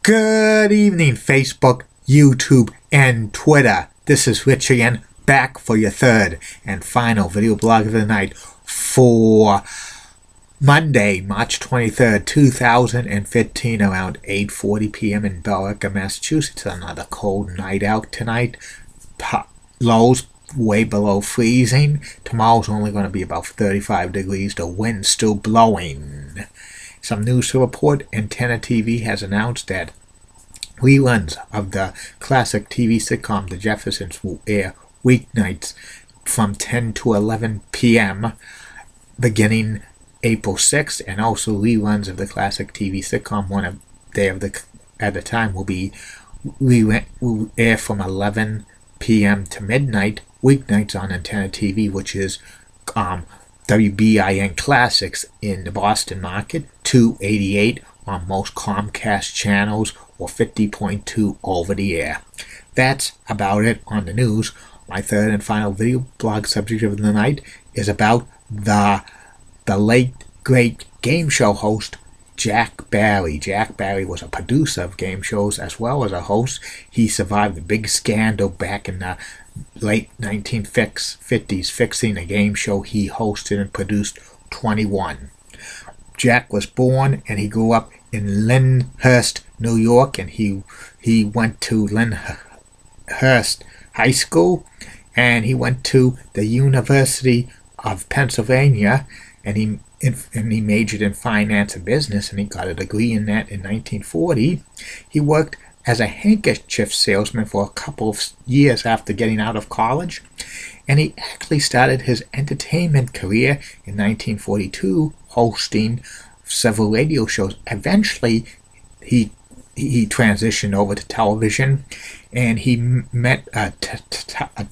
Good evening, Facebook, YouTube, and Twitter. This is Rich again, back for your third and final video blog of the night for Monday, March 23rd, 2015, around 8:40 p.m. in Billerica, Massachusetts. Another cold night out tonight. Lows way below freezing. Tomorrow's only going to be about 35 degrees. The wind's still blowing. Some news to report. Antenna TV has announced that reruns of the classic TV sitcom The Jeffersons will air weeknights from 10 to 11 p.m. beginning April 6th, and also reruns of the classic TV sitcom One Day at a Time will air from 11 p.m. to midnight weeknights on Antenna TV, which is WBIN Classics in the Boston market, 288 on most Comcast channels, or 50.2 over the air. That's about it on the news. My third and final video blog subject of the night is about the late great game show host Jack Barry. Jack Barry was a producer of game shows as well as a host. He survived the big scandal back in the late 1950s, fixing a game show he hosted and produced, 21. Jack was born and he grew up in Lyndhurst, New York, and he went to Lyndhurst High School, and he went to the University of Pennsylvania, and he majored in finance and business, and he got a degree in that in 1940. He worked as a handkerchief salesman for a couple of years after getting out of college, and he actually started his entertainment career in 1942, hosting several radio shows. Eventually, he transitioned over to television, and he met a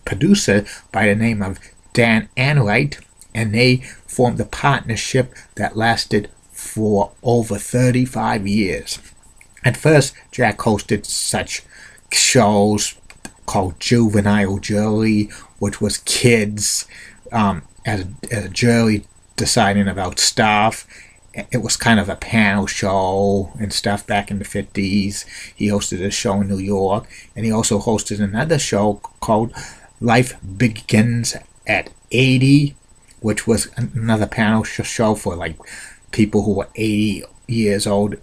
producer by the name of Dan Anright, and they formed a partnership that lasted for over 35 years. At first, Jack hosted such shows called Juvenile Jury, which was kids as a jury deciding about stuff. It was kind of a panel show and stuff back in the 50s. He hosted a show in New York, and he also hosted another show called Life Begins at 80, which was another panel show for like people who were 80 years old,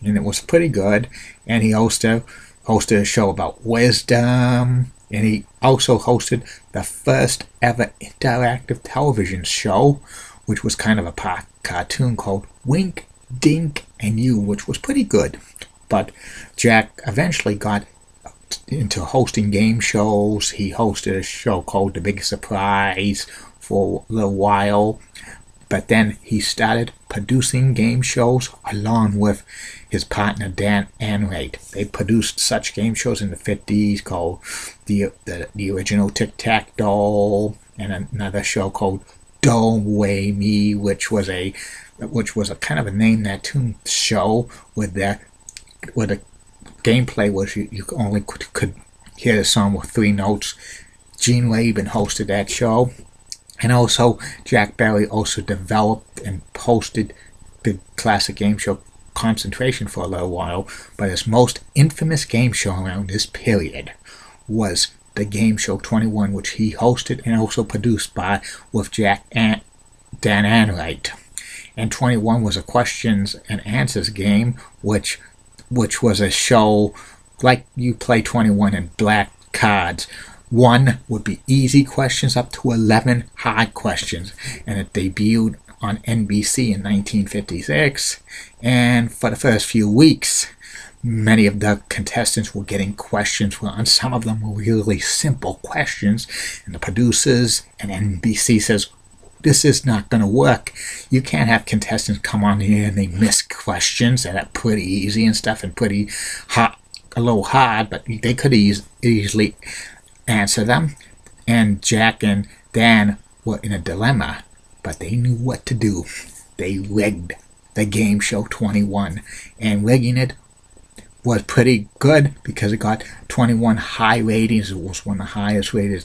and it was pretty good. And he hosted a show about wisdom, and he also hosted the first ever interactive television show, which was kind of a cartoon called Wink, Dink, and You, which was pretty good. But Jack eventually got into hosting game shows. He hosted a show called The Big Surprise for a little while, but then he started producing game shows along with his partner Dan Anright. They produced such game shows in the 50s called the original Tic-Tac-Toe, and another show called Don't Weigh Me, which was a kind of a name that tune show where the gameplay was you only could hear the song with 3 notes. Gene Laban hosted that show. And also, Jack Barry also developed and hosted the classic game show Concentration for a little while, but his most infamous game show around this period was the game show 21, which he hosted and also produced with Jack and Dan Anright. And 21 was a questions and answers game, which was a show like you play 21 in black cards. 1 would be easy questions up to 11 hard questions, and it debuted on NBC in 1956. And for the first few weeks, many of the contestants were getting questions wrong. Some of them were really simple questions, and the producers and NBC says, this is not going to work. You can't have contestants come on here and they miss questions that are pretty easy and stuff and pretty hot, a little hard, but they could easily answer them. And Jack and Dan were in a dilemma, but they knew what to do. They rigged the game show 21, and rigging it was pretty good because it got 21 high ratings. It was one of the highest rated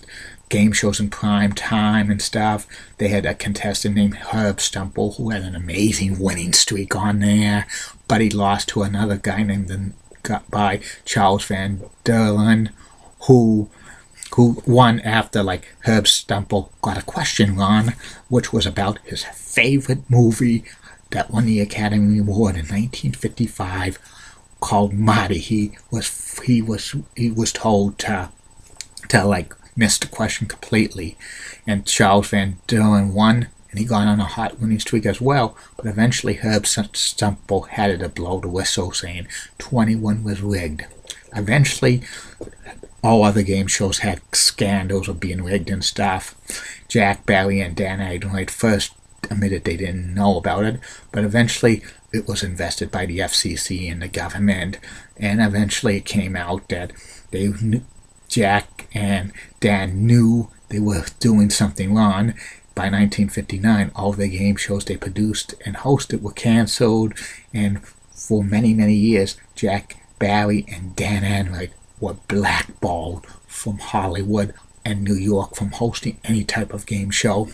game shows in prime time and stuff. They had a contestant named Herb Stumple who had an amazing winning streak on there, but he lost to another guy named by Charles Van Derlen, who won after like Herb Stumple got a question wrong, which was about his favorite movie that won the Academy Award in 1955, called Marty. He was told to like miss the question completely, and Charles Van Derlen won, and he got on a hot winning streak as well. But eventually Herb Stumple had to blow the whistle, saying 21 was rigged. Eventually, all other game shows had scandals of being rigged and stuff. Jack Barry and Dan Aykroyd first admitted they didn't know about it, but eventually it was invested by the FCC and the government, and eventually it came out that Jack and Dan knew they were doing something wrong. By 1959, all the game shows they produced and hosted were canceled, and for many, many years, Jack Barry and Dan Aykroyd were blackballed from Hollywood and New York from hosting any type of game show.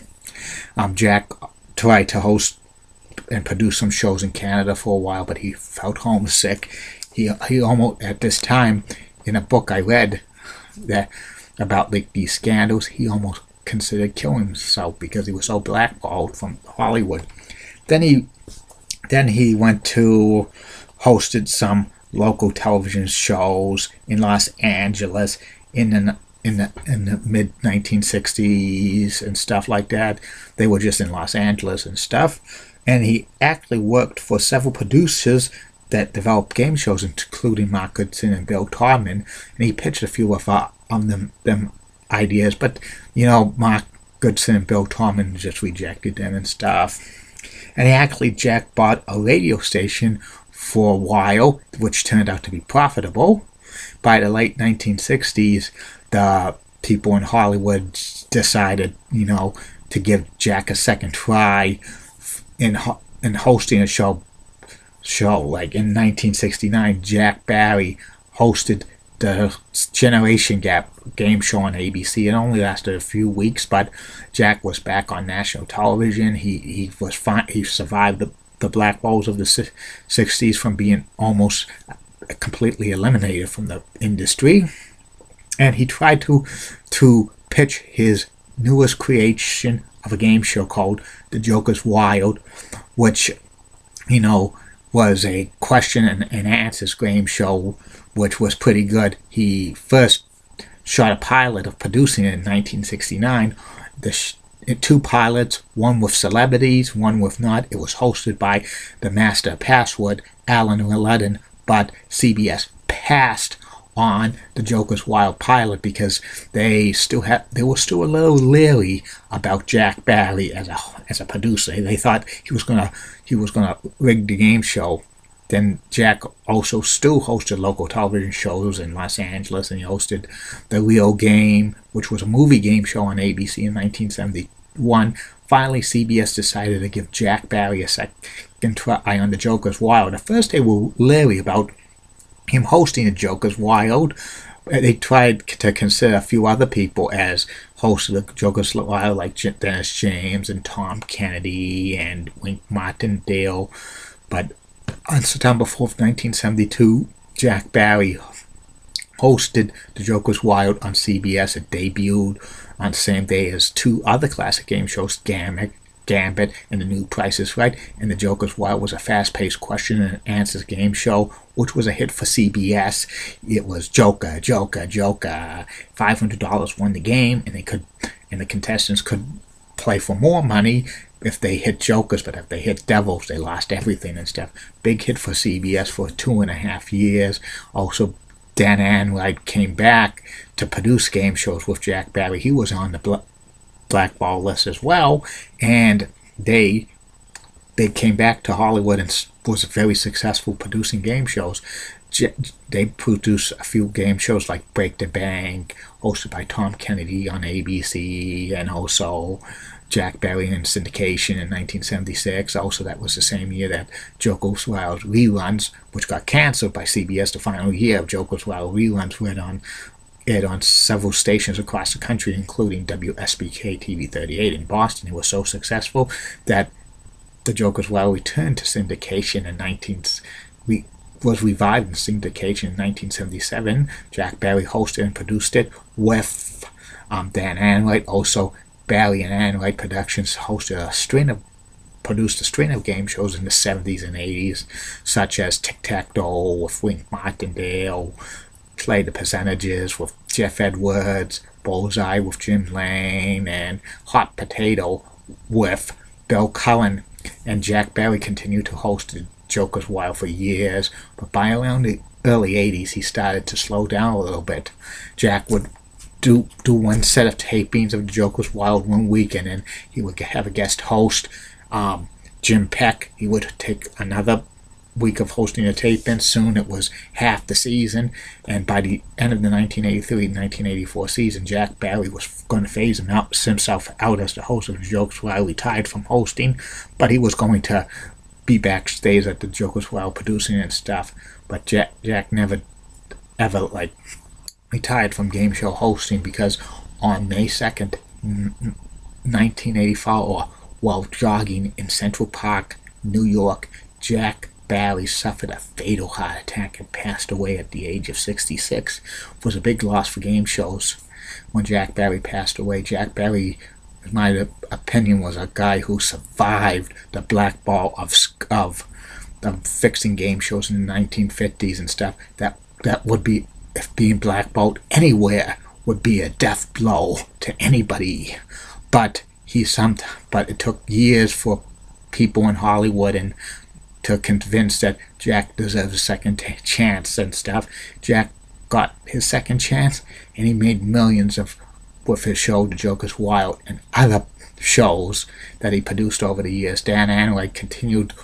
Jack tried to host and produce some shows in Canada for a while, but he felt homesick. He almost, at this time, in a book I read that about these scandals, he almost considered killing himself because he was so blackballed from Hollywood. Then he went to hosted some local television shows in Los Angeles in the mid 1960s and stuff like that. They were just in Los Angeles and stuff, and he actually worked for several producers that developed game shows, including Mark Goodson and Bill Todman, and he pitched a few of them ideas, but Mark Goodson and Bill Todman just rejected them and stuff. And Jack bought a radio station for a while, which turned out to be profitable. By the late 1960s, the people in Hollywood decided, to give Jack a second try in hosting a show. Like in 1969, Jack Barry hosted the Generation Gap game show on ABC. It only lasted a few weeks, but Jack was back on national television. He was fine. He survived the black balls of the 60s from being almost completely eliminated from the industry. And he tried to pitch his newest creation of a game show called The Joker's Wild, which, was a question and answers game show, which was pretty good. He first shot a pilot of producing it in 1969. Two pilots, one with celebrities, one with not. It was hosted by the master of password, Alan Ludden, but CBS passed on The Joker's Wild pilot because they were still a little leery about Jack Barry as a producer. They thought he was gonna rig the game show. Then Jack also still hosted local television shows in Los Angeles, and he hosted The Real Game, which was a movie game show on ABC in 1971. Finally, CBS decided to give Jack Barry a second try on The Joker's Wild. At first, they were leery about him hosting The Joker's Wild. They tried to consider a few other people as hosts of The Joker's Wild, like Dennis James and Tom Kennedy and Wink Martindale. But on September 4th, 1972, Jack Barry hosted The Joker's Wild on CBS. It debuted on the same day as two other classic game shows, Gambit and The New Price is Right. And The Joker's Wild was a fast-paced question and answers game show, which was a hit for CBS. It was Joker, Joker, Joker. $500 won the game, and the contestants could play for more money if they hit jokers, but if they hit devils, they lost everything and stuff. Big hit for CBS for 2.5 years. Also, Dan Aykroyd came back to produce game shows with Jack Barry. He was on the blackball list as well, and they came back to Hollywood and was very successful producing game shows. They produced a few game shows like Break the Bank, hosted by Tom Kennedy on ABC, and also Jack Barry in syndication in 1976. Also, that was the same year that Joker's Wild reruns, which got canceled by CBS the final year of Joker's Wild reruns, went on aired on several stations across the country, including WSBK TV 38 in Boston. It was so successful that The Joker's Wild returned to syndication was revived in syndication in 1977. Jack Barry hosted and produced it with Dan Aykroyd. Also, Barry and Aykroyd Productions produced a string of game shows in the 70s and 80s, such as Tic-Tac-Toe with Wink Martindale, Play the Percentages with Jeff Edwards, Bullseye with Jim Lane, and Hot Potato with Bill Cullen. And Jack Barry continued to host The Joker's Wild for years, but by around the early 80s he started to slow down a little bit. Jack would do one set of tapings of The Joker's Wild one week, and then he would have a guest host, Jim Peck. He would take another week of hosting a tape, and soon it was half the season, and by the end of the 1983-1984 season, Jack Barry was going to phase himself out as the host of The Joker's Wild, retired from hosting, but he was going to be backstage at The Joker's Wild producing and stuff. But Jack never ever retired from game show hosting, because on May 2nd, 1984, while jogging in Central Park, New York, Jack Barry suffered a fatal heart attack and passed away at the age of 66. It was a big loss for game shows when Jack Barry passed away. Jack Barry, in my opinion, was a guy who survived the blackball of fixing game shows in the 1950s and stuff. That would be, if being blackballed anywhere would be a death blow to anybody. But it took years for people in Hollywood and to convince that Jack deserves a second chance and stuff. Jack got his second chance, and he made millions with his show The Joker's Wild and other shows that he produced over the years. Dan Aykroyd continued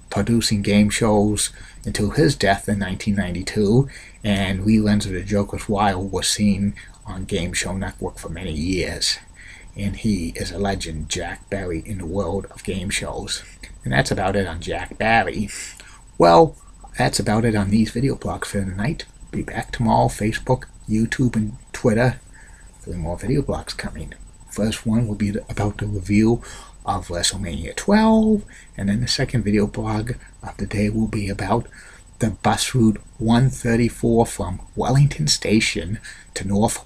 producing game shows until his death in 1992, and reruns of The Joker's Wild were seen on Game Show Network for many years. And he is a legend, Jack Barry, in the world of game shows. And that's about it on Jack Barry. Well, that's about it on these video blogs for tonight. Be back tomorrow, Facebook, YouTube, and Twitter. 3 more video blogs coming. First one will be about the review of WrestleMania 12, and then the second video blog of the day will be about the bus route 134 from Wellington Station to North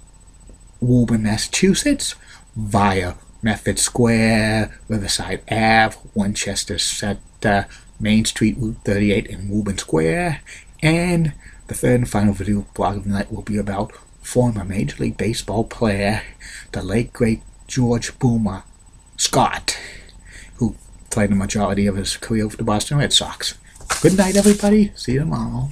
Woburn, Massachusetts, via Medford Square, Riverside Ave, Winchester Center, Main Street, Route 38, and Woburn Square. And the third and final video blog of the night will be about former Major League Baseball player, the late great George Boomer Scott, who played the majority of his career with the Boston Red Sox. Good night, everybody. See you tomorrow.